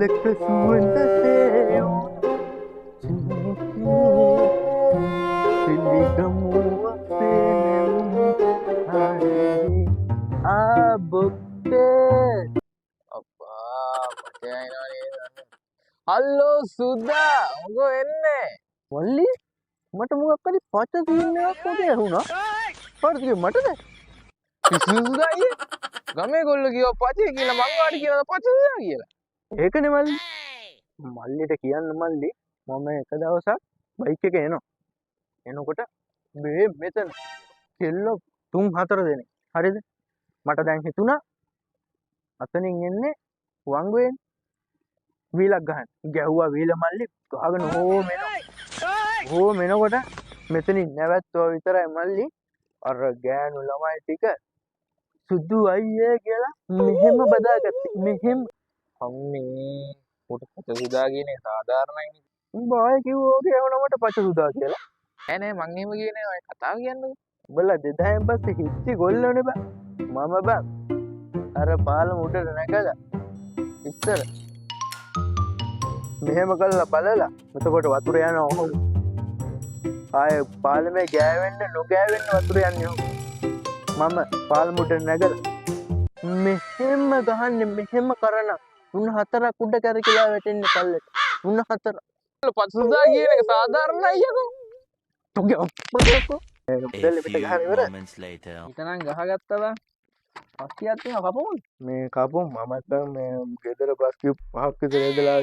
මලක සුවඳ සේවුණු පිළිගමුව පෙනෙමු හරි ආබොක්තේ අප්පා මචං එනවා නේද හල්ලෝ සුද්දා මොකෝ එන්නේ වල්ලි මට මොකක් හරි පච තියෙනවක් වගේ ඇහුණා හරිද මටද සුද්දා අයියේ ගමේ ගොල්ලෝ කිව්වා පචේ කියලා මං වාට කියනවා පච තියනවා කියලා ඒකනේ මල්ලි මල්ලිට කියන්න මල්ලි මම එක දවසක් බයික් එකේ එනකොට මේ මෙතන කෙල්ලෝ 3-4 දෙනෙක් හරිද මට දැන් හිතුණා අතනින් එන්නේ වංගුවෙන් වීලක් ගහන්න ගැහුවා වීල මල්ලි ගහගෙන ඕම එනකොට මෙතනින් නැවැත්තුවා විතරයි මල්ලි අර ගෑනු ළමයි ටික සුදු අයියේ කියලා මෙහෙම බදාගත්තේ මෙහෙම අම්මේ උට පච සුදා කියන්නේ සාධාරණයි උඹ ආයේ කිව්වෝ කියවනකොට පච සුදා කියලා නෑ මං එහෙම කියන්නේ ඔය කතාව කියන්නේ උඹලා 2000න් පස්සේ හිච්චි ගොල්ලෝනේ බං මම බං අර පාලම උඩට නැගලා ඉස්සර මෙහෙම කළා බලලා එතකොට වතුර යනවා ඔහොම ආයේ පාලමේ ගෑවෙන්න නොගෑවෙන්න වතුර යන්නේ මම පාලම උඩට නැගලා මෙහෙම ගහන්නේ මෙහෙම කරන 3-4ක් උඩ කරකිලා වැටෙන්නේ පල්ලෙට 3-4 පසුදා කියන එක සාධාරණයි අයියෝ තුගේ ඔප්පකෝ දෙල්ල පිට ගහන ඉවර ඉතනම් ගහගත්තා බං පස්තියක් තියෙනවා කපමු මේ කපමු මම මේ ගෙදර පස්තිය 5ක් විතර ඉඳලා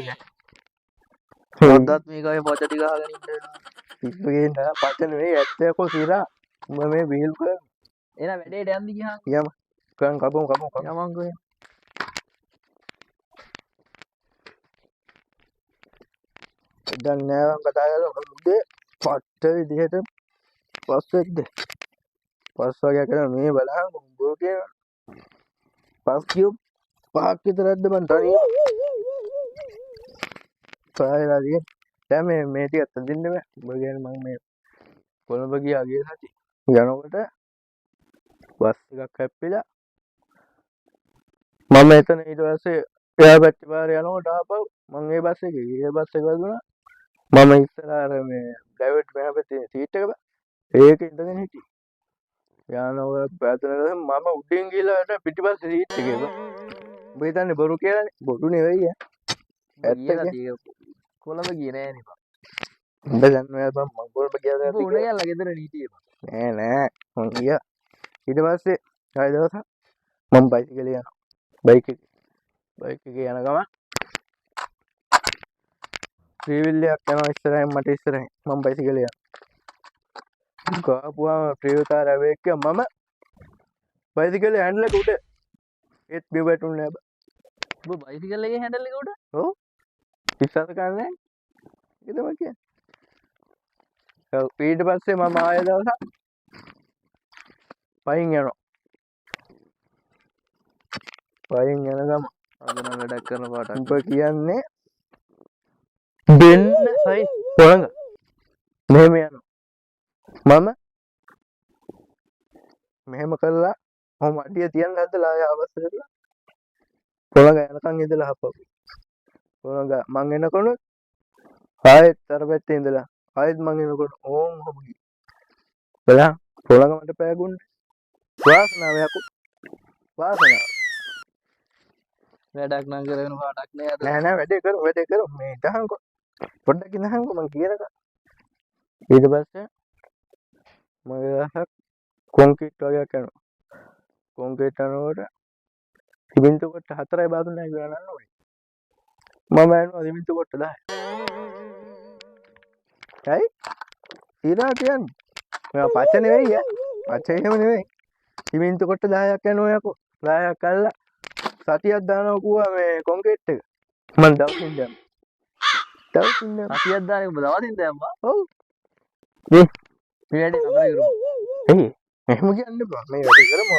හොද්දත් මේකේ පොත ටික අහගෙන ඉන්න ඉස්සුගේ නෑ පච නෙවෙයි ඇත්තකෝ සිරා මම මේ බීල් කරන එන වැඩේට යන්න ගියාම යම කන් කපමු යමන් ගොය දැන් නෑ කතා කරලා මුදේ පට්ට විදිහට පස්සෙක්ද පස් වගේ කරලා මේ බලහන් බෝ කියන පස් කියු 5ක් විතරක්ද බන් තනිය පායලා දිය දැන් මේ ටික අතදින්න බෑ උඹ කියන්නේ මම මේ කොළඹ ගියා ගිය සති යනකොට බස් එකක් හැප්පිලා මම එතන ඊට පස්සේ එයා පැත්තේ පාරේ යනකොට ආපහු මම ඒ බස් එකේ වැදුනා මම ඉස්සරහා අර මේ ඩ්‍රයිවර්ට මෙහා පැත්තේ සීට් එක බෑ ඒක ඉඳගෙන හිටියේ යනකොට වැදුනද මම උඩින් ගිහලා පිටිපස්සේ සීට් එකේ බෑ උඹ හිතන්නේ බොරු කියලානේ බොරු නෙවෙයි ඇත්ත කොළඹ ගියේ නෑනේ බං උඹ දන්නවා බං මම කොළඹ ගියා දැන් උඩ ගිහලා ගෙදර හිටියේ බං නෑ මං ගියා ඊට පස්සේ ආයෙ දවසක් මම බයිසිකලේ යනවා බයික් එකේ යන ගමන් ත්‍රිවිල්ලයක් යනවා ඉස්සරහින් මට ඉස්සරහින් මම බයිසිකලේ යනවා ගාපුවාම ප්‍රියතාර වෙක්ක මම බයිසිකලේ හැන්ඩල් එක උඩ ඒත් බිය වැටුනේ නෑ බං ඔබ බයිසිකල් එකේ හැන්ඩල් එක උඩ ඔව් ඉස්සර ගන්නෑ ඒක තමයි කියන්නේ ඔව් ඊට පස්සේ මම ආයෙ දවසක් පයින් යනවා පයින් යන ගම අද නම් වැඩක් කරන පාටක් උඹ කියන්නේ දෙන්න හයි පොළඟ මෙහෙම යනවා මම මෙහෙම කළා මම අඩිය තියන්න හදලා ආය අවශ්‍යද පොළඟ යනකන් ඉඳලා හපපු පොළඟ මං එනකොට ආයෙත් අර පැත්තේ ඉඳලා ආයෙත් මං එනකොට ඕම් හොම ගිහින් බලන්න පොළඟ මට පෑගුන්නේ වාසනාව යකෝ වාසනාව වැඩක් නම් කරගෙන පාටක් නෑ නෑ වැඩේ කරු මේ දහංකො පොඩ්ඩක් ඉඳහන්කො මං කියනක ඊට පස්සේ මගේ දහසක් කොන්ක්‍රීට් වගේක් යනවා කොන්ක්‍රීට් යනකොට සිමෙන්තු කොට 4යි බාදුන් නැහැ කියලා නන්න ඕනේ මම යනවා සිමෙන්තු කොට 10යි හයි ඉරා කියන්නේ මම පච නෙවෙයි පච එහෙම නෙවෙයි සිමෙන්තු කොට 10ක් යනවා යකෝ 10ක් අල්ලා සතියක් දානවා කිව්වා මේ කොන්ක්‍රීට් එක මම දවසින් දැම්මා සතියක් දාන්නේ ඔබ දවසින් දැම්මා ඔව් මේ වැඩේ නතර කරමු එහෙම කියන්න බෑ මේ වැඩේ කරමු